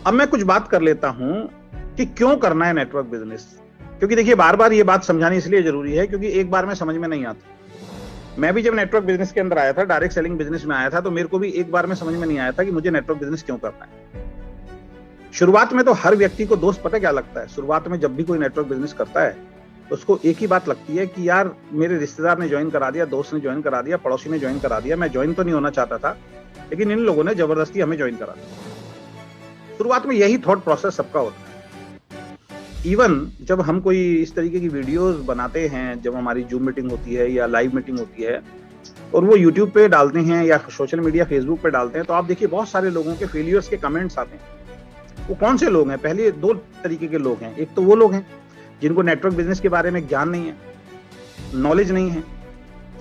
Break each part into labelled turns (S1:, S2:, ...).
S1: अब मैं कुछ बात कर लेता हूं कि क्यों करना है नेटवर्क बिजनेस। क्योंकि देखिए, बार बार ये बात समझानी इसलिए जरूरी है क्योंकि एक बार में समझ में नहीं आती। मैं भी जब नेटवर्क बिजनेस के अंदर आया था, डायरेक्ट सेलिंग बिजनेस में आया था, तो मेरे को भी एक बार में समझ में नहीं आया था कि मुझे नेटवर्क बिजनेस क्यों करना है। शुरुआत में तो हर व्यक्ति को दोस्त पता क्या लगता है, शुरुआत में जब भी कोई नेटवर्क बिजनेस करता है तो उसको एक ही बात लगती है कि यार मेरे रिश्तेदार ने ज्वाइन करा दिया, दोस्त ने ज्वाइन करा दिया, पड़ोसी ने ज्वाइन करा दिया, मैं ज्वाइन तो नहीं होना चाहता था लेकिन इन लोगों ने जबरदस्ती हमें ज्वाइन करा दिया। शुरुआत में यही थॉट प्रोसेस सबका होता है। इवन जब हम कोई इस तरीके की वीडियोस बनाते हैं, जब हमारी जूम मीटिंग होती है या लाइव मीटिंग होती है और वो यूट्यूब पे डालते हैं या सोशल मीडिया फेसबुक पे डालते हैं, तो आप देखिए बहुत सारे लोगों के फेलियर्स के कमेंट्स आते हैं। वो कौन से लोग हैं? पहले दो तरीके के लोग हैं। एक तो वो लोग हैं जिनको नेटवर्क बिजनेस के बारे में ज्ञान नहीं है, नॉलेज नहीं है,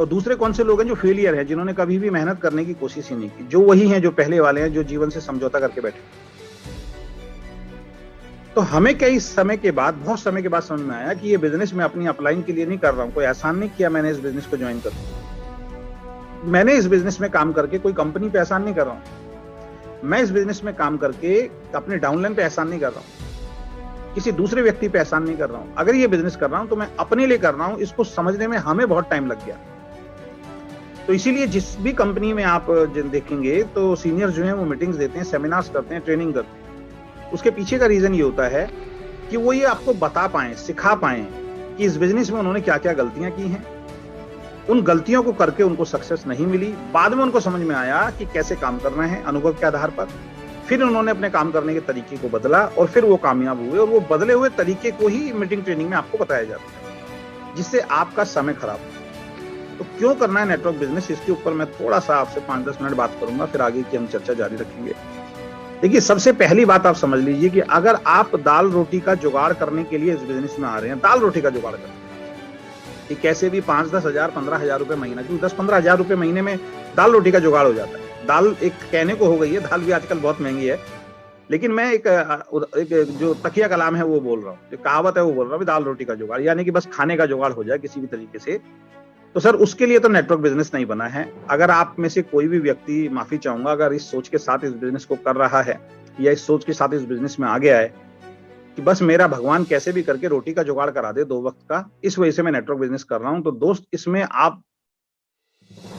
S1: और दूसरे कौन से लोग हैं जो फेलियर है, जिन्होंने कभी भी मेहनत करने की कोशिश ही नहीं की। जो वही हैं जो पहले वाले हैं, जो जीवन से समझौता करके बैठे। तो हमें कई समय के बाद, बहुत समय के बाद समझ में आया कि ये बिजनेस मैं अपनी अपलाइन के लिए नहीं कर रहा हूं। कोई एहसान नहीं किया मैंने इस बिजनेस को ज्वाइन कर। मैंने इस बिजनेस में काम करके कोई कंपनी पे एहसान नहीं कर रहा हूं। मैं इस बिजनेस में काम करके अपने डाउनलाइन पे एहसान नहीं कर रहा हूं, किसी दूसरे व्यक्ति पे एहसान नहीं कर रहा हूं। अगर ये बिजनेस कर रहा हूं तो मैं अपने लिए कर रहा हूं। इसको समझने में हमें बहुत टाइम लग गया। तो इसीलिए जिस भी कंपनी में आप देखेंगे तो सीनियर जो हैं वो मीटिंग्स देते हैं, सेमिनार्स करते हैं, ट्रेनिंग करते हैं। उसके पीछे का रीजन ये होता है कि वो ये आपको बता पाएं, सिखा पाएं कि इस बिजनेस में उन्होंने क्या क्या गलतियां की हैं। उन गलतियों को करके उनको सक्सेस नहीं मिली, बाद में उनको समझ में आया कि कैसे काम करना है अनुभव के आधार पर। फिर उन्होंने अपने काम करने के तरीके को बदला और फिर वो कामयाब हुए। और वो बदले हुए तरीके को ही मीटिंग ट्रेनिंग में आपको बताया जाता है, जिससे आपका समय खराब हो। तो क्यों करना है नेटवर्क बिजनेस, इसके ऊपर मैं थोड़ा सा आपसे 5-10 मिनट बात करूंगा, फिर आगे की हम चर्चा जारी रखेंगे। देखिए, सबसे पहली बात आप समझ लीजिए कि अगर आप दाल रोटी का जुगाड़ करने के लिए इस बिजनेस में आ रहे हैं, दाल रोटी का जुगाड़ करने कि कैसे भी 5-10 हजार 15,000 रुपए महीना, क्योंकि 10-15 हजार रुपए महीने में दाल रोटी का जुगाड़ हो जाता है। दाल एक कहने को हो गई है, दाल भी आजकल बहुत महंगी है, लेकिन मैं एक जो तकिया कलाम है वो बोल रहा हूँ, जो कहावत है वो बोल रहा हूँ, दाल रोटी का जुगाड़, यानी कि बस खाने का जुगाड़ हो जाए किसी भी तरीके से। तो सर उसके लिए तो नेटवर्क बिजनेस नहीं बना है। अगर आप में से कोई भी व्यक्ति, माफी चाहूंगा, अगर इस सोच के साथ इस बिजनेस को कर रहा है या इस सोच के साथ इस बिजनेस में आ गया है कि बस मेरा भगवान कैसे भी करके रोटी का जुगाड़ करा दे 2 वक्त का, इस वजह से मैं नेटवर्क बिजनेस कर रहा हूं, तो दोस्त इसमें आप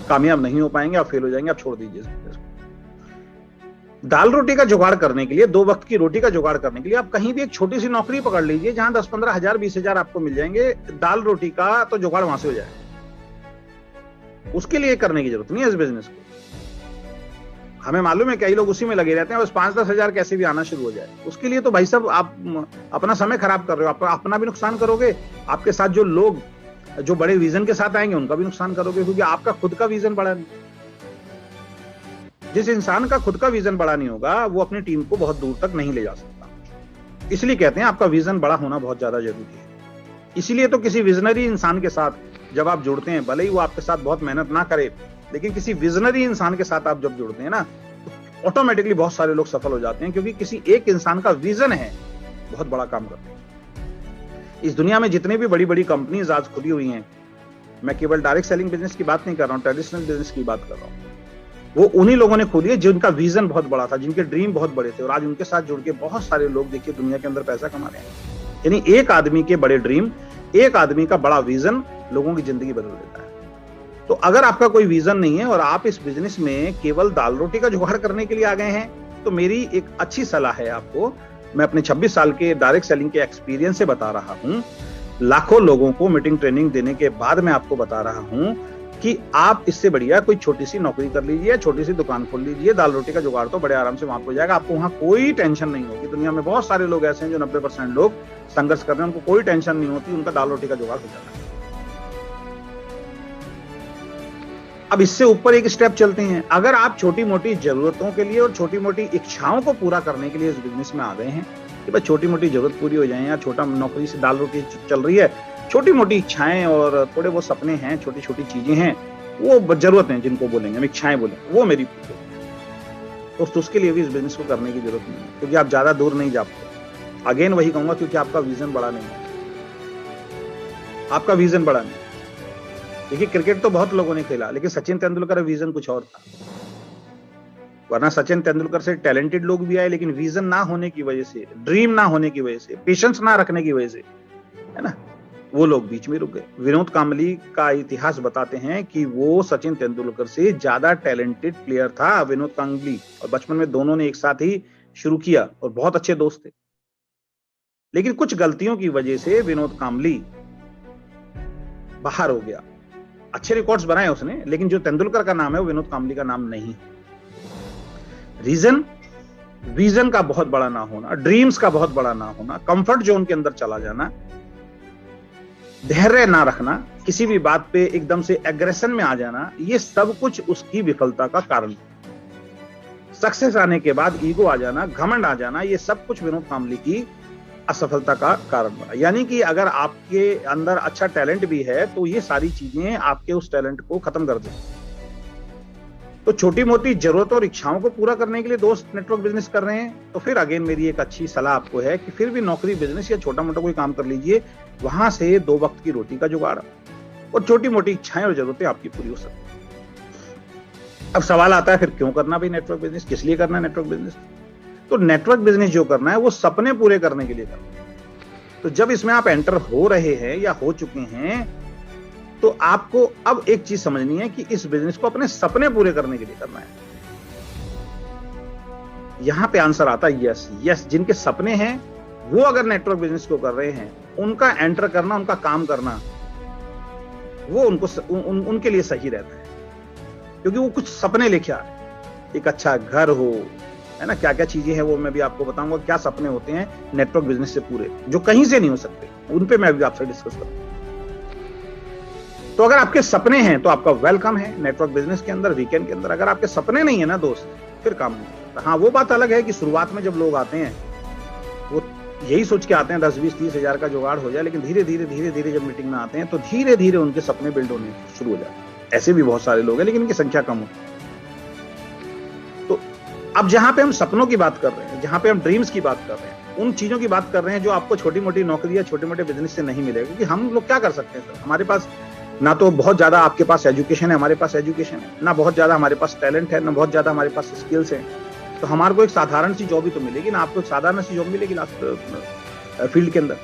S1: कामयाब नहीं हो पाएंगे, आप फेल हो जाएंगे, आप छोड़ दीजिए इस बिजनेस को। दाल रोटी का जुगाड़ करने के लिए, 2 वक्त की रोटी का जुगाड़ करने के लिए आप कहीं भी एक छोटी सी नौकरी पकड़ लीजिए जहां 10-15 हजार 20 हजार आपको मिल जाएंगे। दाल रोटी का तो जुगाड़ वहां से हो जाएगा। उसके लिए करने की जरूरत नहीं है इस बिजनेस को। हमें मालूम है कई लोग उसी में लगे रहते हैं, बस 5-10 हजार कैसे भी आना शुरू हो जाए। उसके लिए तो भाई साहब आप अपना समय खराब कर रहे हो, आप अपना भी नुकसान करोगे, आपके साथ जो लोग जो बड़े विजन के साथ आएंगे उनका भी नुकसान करोगे, क्योंकि आपका खुद का विजन बड़ा नहीं। जिस इंसान का खुद का विजन बड़ा नहीं होगा वो अपनी टीम को बहुत दूर तक नहीं ले जा सकता। इसलिए कहते हैं आपका विजन बड़ा होना बहुत ज्यादा जरूरी है। इसीलिए तो किसी विजनरी इंसान के साथ जब आप जुड़ते हैं, भले ही वो आपके साथ बहुत मेहनत ना करे, लेकिन किसी विजनरी इंसान के साथ आप जब जुड़ते हैं ना, तो ऑटोमेटिकली बहुत सारे लोग सफल हो जाते हैं, क्योंकि किसी एक इंसान का विजन है, बहुत बड़ा काम करते हैं। इस दुनिया में जितने भी बड़ी बड़ी कंपनीज आज खुली हुई हैं, मैं केवल डायरेक्ट सेलिंग बिजनेस की बात नहीं कर रहा हूं, ट्रेडिशनल बिजनेस की बात कर रहा हूं। वो उन्हीं लोगों ने खोली है जिनका विजन बहुत बड़ा था, जिनके ड्रीम बहुत बड़े थे, और आज उनके साथ जुड़ के बहुत सारे लोग देखिए दुनिया के अंदर पैसा कमा रहे हैं। यानी एक आदमी के बड़े ड्रीम, एक आदमी का बड़ा विजन लोगों की जिंदगी बदल देता है। तो अगर आपका कोई विजन नहीं है और आप इस बिजनेस में केवल दाल रोटी का जुगाड़ करने के लिए आ गए हैं, तो मेरी एक अच्छी सलाह है आपको। मैं अपने 26 साल के डायरेक्ट सेलिंग के एक्सपीरियंस से बता रहा हूं, लाखों लोगों को मीटिंग ट्रेनिंग देने के बाद मैं आपको बता रहा हूं कि आप इससे बढ़िया कोई छोटी सी नौकरी कर लीजिए, छोटी सी दुकान खोल लीजिए, दाल रोटी का जुगाड़ तो बड़े आराम से वहां हो जाएगा। आपको वहां कोई टेंशन नहीं होगी। दुनिया में बहुत सारे लोग ऐसे हैं जो 90% लोग संघर्ष कर रहे हैं, उनको कोई टेंशन नहीं होती, उनका दाल रोटी का जुगाड़ हो जाता है। अब इससे ऊपर एक स्टेप चलते हैं। अगर आप छोटी मोटी जरूरतों के लिए और छोटी मोटी इच्छाओं को पूरा करने के लिए इस बिजनेस में आ गए हैं कि बस छोटी मोटी जरूरत पूरी हो जाए, या छोटा नौकरी से दाल रोटी चल रही है, छोटी मोटी इच्छाएं और थोड़े वो सपने हैं, छोटी छोटी चीजें हैं, वो जरूरत है जिनको बोलेंगे हम, इच्छाएं बोलेंगे, वो मेरी तो उसके लिए भी इस बिजनेस को करने की जरूरत नहीं है, क्योंकि आप ज्यादा दूर नहीं जा पाते। अगेन वही कहूंगा, क्योंकि आपका विजन बड़ा नहीं है, आपका विजन बड़ा नहीं। देखिए क्रिकेट तो बहुत लोगों ने खेला, लेकिन सचिन तेंदुलकर का विजन कुछ और था। वरना सचिन तेंदुलकर से टैलेंटेड लोग भी आए, लेकिन विजन ना होने की वजह से, ड्रीम ना होने की वजह से, पेशेंस ना रखने की वजह से, है ना, वो लोग बीच में रुक गए। विनोद कांबली का इतिहास बताते हैं कि वो सचिन तेंदुलकर से ज्यादा टैलेंटेड प्लेयर था विनोद कांबली, और बचपन में दोनों ने एक साथ ही शुरू किया और बहुत अच्छे दोस्त थे। लेकिन कुछ गलतियों की वजह से विनोद कांबली बाहर हो गया। अच्छे रिकॉर्ड्स बनाए उसने, लेकिन जो तेंदुलकर का नाम है वो विनोद कांबली का नाम नहीं। रीजन, विजन का बहुत बड़ा ना होना, ड्रीम्स का बहुत बड़ा ना होना, कंफर्ट जोन के अंदर चला जाना, धैर्य ना रखना, किसी भी बात पे एकदम से एग्रेशन में आ जाना, ये सब कुछ उसकी विफलता का कारण। सक्सेस आने के बाद ईगो आ जाना, घमंड आ जाना, ये सब कुछ विनोद कांबली की असफलता का कारण बना। यानी कि अगर आपके अंदर अच्छा टैलेंट भी है तो ये सारी चीजें आपके उस टैलेंट को खत्म कर दें। तो छोटी मोटी जरूरतों और इच्छाओं को पूरा करने के लिए दोस्त नेटवर्क बिजनेस कर रहे हैं, तो फिर अगेन मेरी एक अच्छी सलाह आपको है कि फिर भी नौकरी, बिजनेस या छोटा मोटा कोई काम कर लीजिए, वहां से 2 वक्त की रोटी का जुगाड़ और छोटी मोटी इच्छाएं और जरूरतें आपकी पूरी हो सकती। अब सवाल आता है फिर क्यों करना भाई नेटवर्क बिजनेस, किस लिए करना है नेटवर्क बिजनेस? तो नेटवर्क बिजनेस जो करना है वो सपने पूरे करने के लिए करना है। तो जब इसमें आप एंटर हो रहे हैं या हो चुके हैं, तो आपको अब एक चीज समझनी है कि इस बिजनेस को अपने सपने पूरे करने के लिए करना है। यहां पे आंसर आता है यस। यस, जिनके सपने हैं वो अगर नेटवर्क बिजनेस को कर रहे हैं, उनका एंटर करना, उनका काम करना, वो उनके लिए सही रहता है, क्योंकि वो कुछ सपने लेके आ रहे हैं। एक अच्छा घर हो, है ना, क्या क्या चीजें हैं वो मैं भी आपको बताऊंगा, क्या सपने होते हैं नेटवर्क बिजनेस से पूरे, जो कहीं से नहीं हो सकते, उन पे मैं भी आपसे डिस्कस करूंगा। तो अगर आपके सपने हैं तो आपका वेलकम है नेटवर्क बिजनेस के अंदर, वीकेंड के अंदर। अगर आपके सपने नहीं है ना दोस्त, फिर काम नहीं करता। हाँ, वो बात अलग है कि शुरुआत में जब लोग आते हैं वो यही सोच के आते हैं 10, 20, 30 हजार का जुगाड़ हो जाए, लेकिन धीरे धीरे जब मीटिंग में आते हैं तो धीरे धीरे उनके सपने बिल्ड होने शुरू हो जाते हैं। ऐसे भी बहुत सारे लोग हैं, लेकिन इनकी संख्या कम होती है। तो अब जहां पे हम सपनों की बात कर रहे हैं, जहां पे हम ड्रीम्स की बात कर रहे हैं, उन चीजों की बात कर रहे हैं जो आपको छोटी मोटी नौकरी या छोटे मोटे बिजनेस से नहीं मिलेगा। क्योंकि हम लोग क्या कर सकते हैं सर, हमारे पास ना तो बहुत ज्यादा आपके पास एजुकेशन है, हमारे पास एजुकेशन है, ना बहुत ज्यादा हमारे पास टैलेंट है, ना बहुत ज्यादा हमारे पास स्किल्स हैं। तो हमारे को एक साधारण सी जॉब ही तो मिलेगी ना, आपको एक साधारण सी जॉब मिलेगी लास्ट फील्ड के अंदर।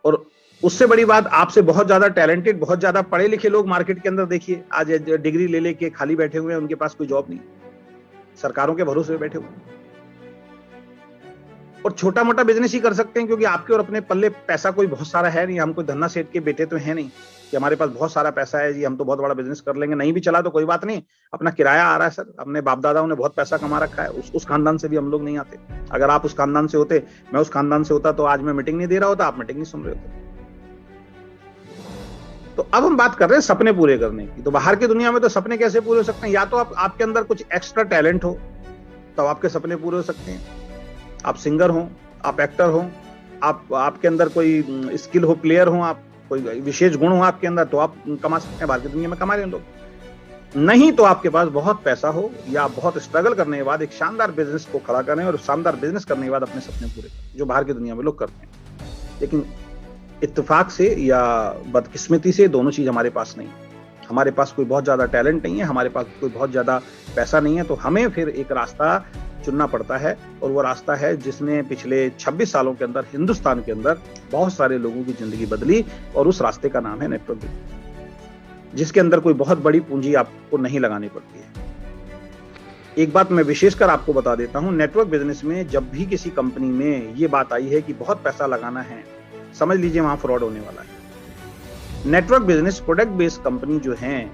S1: और उससे बड़ी बात, आपसे बहुत ज्यादा टैलेंटेड, बहुत ज्यादा पढ़े लिखे लोग मार्केट के अंदर देखिए, आज डिग्री ले लेके खाली बैठे हुए हैं, उनके पास कोई जॉब नहीं, सरकारों के भरोसे बैठे हुए हैं। और छोटा मोटा बिजनेस ही कर सकते हैं, क्योंकि आपके और अपने पल्ले पैसा कोई बहुत सारा है नहीं। हम कोई धन्ना सेठ के बेटे तो है नहीं कि हमारे पास बहुत सारा पैसा है जी, हम तो बहुत बड़ा बिजनेस कर लेंगे। नहीं भी चला तो कोई बात नहीं, अपना किराया आ रहा है सर, अपने बाप दादाओं ने बहुत पैसा कमा रखा है। उस खानदान से भी हम लोग नहीं आते। अगर आप उस खानदान से होते, मैं उस खानदान से होता, तो आज मैं मीटिंग नहीं दे रहा होता, आप मीटिंग नहीं सुन रहे होते। तो अब हम बात कर रहे हैं सपने पूरे करने की। तो बाहर की दुनिया में तो सपने कैसे पूरे हो सकते हैं? या तो आपके अंदर कुछ एक्स्ट्रा टैलेंट हो तब आपके सपने पूरे हो सकते हैं। आप सिंगर हो, आप एक्टर हो, आपके अंदर कोई स्किल हो, प्लेयर हो, आप कोई विशेष गुण हो आपके अंदर, तो आप कमा सकते हैं। बाहर की दुनिया में कमा रहे हैं लोग। नहीं तो आपके पास बहुत पैसा हो या बहुत स्ट्रगल करने के बाद एक शानदार बिजनेस को खड़ा करें, और शानदार बिजनेस करने के बाद अपने सपने पूरे करें, जो बाहर की दुनिया में लोग करते हैं। लेकिन इत्तेफाक से या बदकिस्मती से दोनों चीज हमारे पास नहीं। हमारे पास कोई बहुत ज्यादा टैलेंट नहीं है, हमारे पास कोई बहुत ज्यादा पैसा नहीं है, तो हमें फिर एक रास्ता चुनना पड़ता है। और वो रास्ता है जिसने पिछले 26 सालों के अंदर हिंदुस्तान के अंदर बहुत सारे लोगों की जिंदगी बदली, और उस रास्ते का नाम है नेटवर्क बिजनेस, जिसके अंदर कोई बहुत बड़ी पूंजी आपको नहीं लगानी पड़ती है। एक बात मैं विशेषकर आपको बता देता हूं, नेटवर्क बिजनेस में जब भी किसी कंपनी में ये बात आई है कि बहुत पैसा लगाना है, समझ लीजिए वहां फ्रॉड होने वाला है। Network business product based company जो है,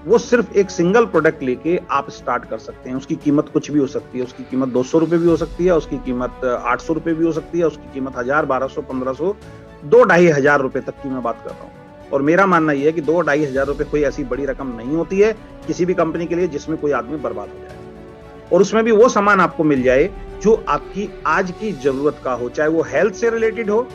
S1: वो सिर्फ एक सिंगल प्रोडक्ट लेके आप स्टार्ट कर सकते हैं। उसकी कीमत कुछ भी हो सकती है, उसकी कीमत 200 रुपए भी हो सकती है, उसकी कीमत 800 रुपए भी हो सकती है, उसकी कीमत 1000, 1200, 1500, 2-2,500 रुपए तक की मैं बात कर रहा हूँ। और मेरा मानना यह है कि 2-2,500 रुपए कोई ऐसी बड़ी रकम नहीं होती है किसी भी कंपनी के लिए जिसमें कोई आदमी बर्बाद हो जाए, और उसमें भी वो सामान आपको मिल जाए जो आपकी आज की जरूरत का हो, चाहे वो हेल्थ से रिलेटेड हो,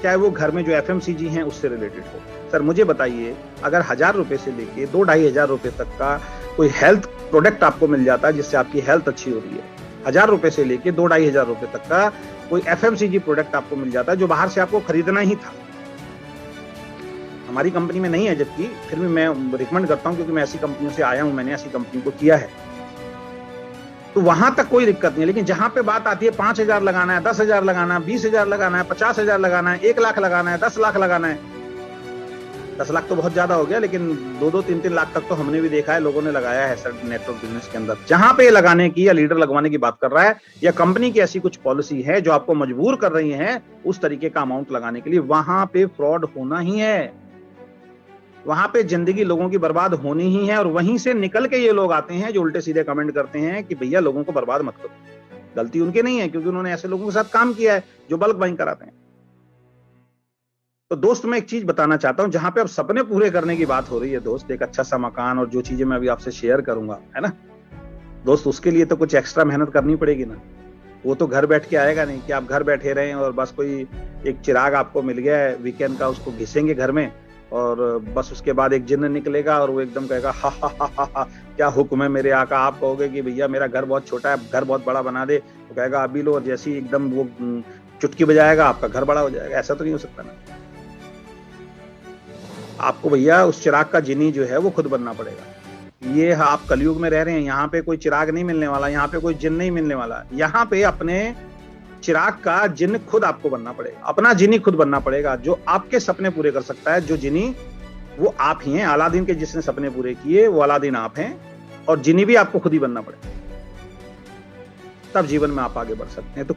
S1: चाहे वो घर में जो FMCG हैं उससे रिलेटेड हो। सर मुझे बताइए, अगर 1000 रुपए से लेके 2-2,500 रुपए तक का कोई हेल्थ प्रोडक्ट आपको मिल जाता है जिससे आपकी हेल्थ अच्छी हो रही है, 1000 रुपए से लेके 2-2,500 रुपए तक का कोई FMCG प्रोडक्ट आपको मिल जाता है जो बाहर से आपको खरीदना ही था। हमारी कंपनी में नहीं है, जबकि फिर भी मैं रिकमेंड करता हूं, क्योंकि मैं ऐसी कंपनियों से आया हूं, मैंने ऐसी कंपनी को किया है। तो वहां तक कोई दिक्कत नहीं है। लेकिन जहां पे बात आती है 5,000 लगाना है, 10,000 लगाना है, 20,000 लगाना है, 50,000 लगाना है, 1 लाख लगाना है, 10 लाख लगाना है, 10 लाख तो बहुत ज्यादा हो गया, लेकिन 2-2, 3-3 लाख तक तो हमने भी देखा है, लोगों ने लगाया है सर नेटवर्क बिजनेस के अंदर। जहां पे लगाने की या लीडर लगवाने की बात कर रहा है, या कंपनी की ऐसी कुछ पॉलिसी है जो आपको मजबूर कर रही है उस तरीके का अमाउंट लगाने के लिए, वहां पे फ्रॉड होना ही है, वहां पे जिंदगी लोगों की बर्बाद होनी ही है। और वहीं से निकल के ये लोग आते हैं जो उल्टे सीधे कमेंट करते हैं कि भैया लोगों को बर्बाद मत करो। गलती उनके नहीं है, क्योंकि उन्होंने ऐसे लोगों के साथ काम किया है जो बल्क बाइंग कराते हैं। तो दोस्त मैं एक चीज बताना चाहता हूं, जहां पे अब सपने पूरे करने की बात हो रही है दोस्त, एक अच्छा सा मकान और जो चीजें मैं अभी आपसे शेयर करूंगा, है ना दोस्त, उसके लिए तो कुछ एक्स्ट्रा मेहनत करनी पड़ेगी ना। वो तो घर बैठ के आएगा नहीं कि आप घर बैठे रहें और बस कोई एक चिराग आपको मिल गया है वीकेंड का, उसको घिसेंगे घर में और बस उसके बाद एक जिन्न निकलेगा और वो एकदम कहेगा हा हा हा हा हा, क्या हुक्म है मेरे आका। आप कहोगे कि भैया मेरा घर बहुत छोटा है, घर बहुत बड़ा बना दे, तो कहेगा अभी लो, और जैसे ही एकदम वो चुटकी बजाएगा आपका घर बड़ा हो जाएगा। ऐसा तो नहीं हो सकता ना। आपको भैया उस चिराग का जिनी जो है वो खुद बनना पड़ेगा। ये आप कलयुग में रह रहे हैं, यहाँ पे कोई चिराग नहीं मिलने वाला, यहाँ पे कोई जिन नहीं मिलने वाला। यहाँ पे अपने चिराग का जिन खुद आपको बनना पड़ेगा, अपना जिनी खुद बनना पड़ेगा, जो आपके सपने पूरे कर सकता है। जो जिनी वो आप ही हैं। अलादीन के जिसने सपने पूरे किए वो अलादीन आप हैं, और जिनी भी आपको खुद ही बनना पड़ेगा, तब जीवन में आप आगे बढ़ सकते हैं। तो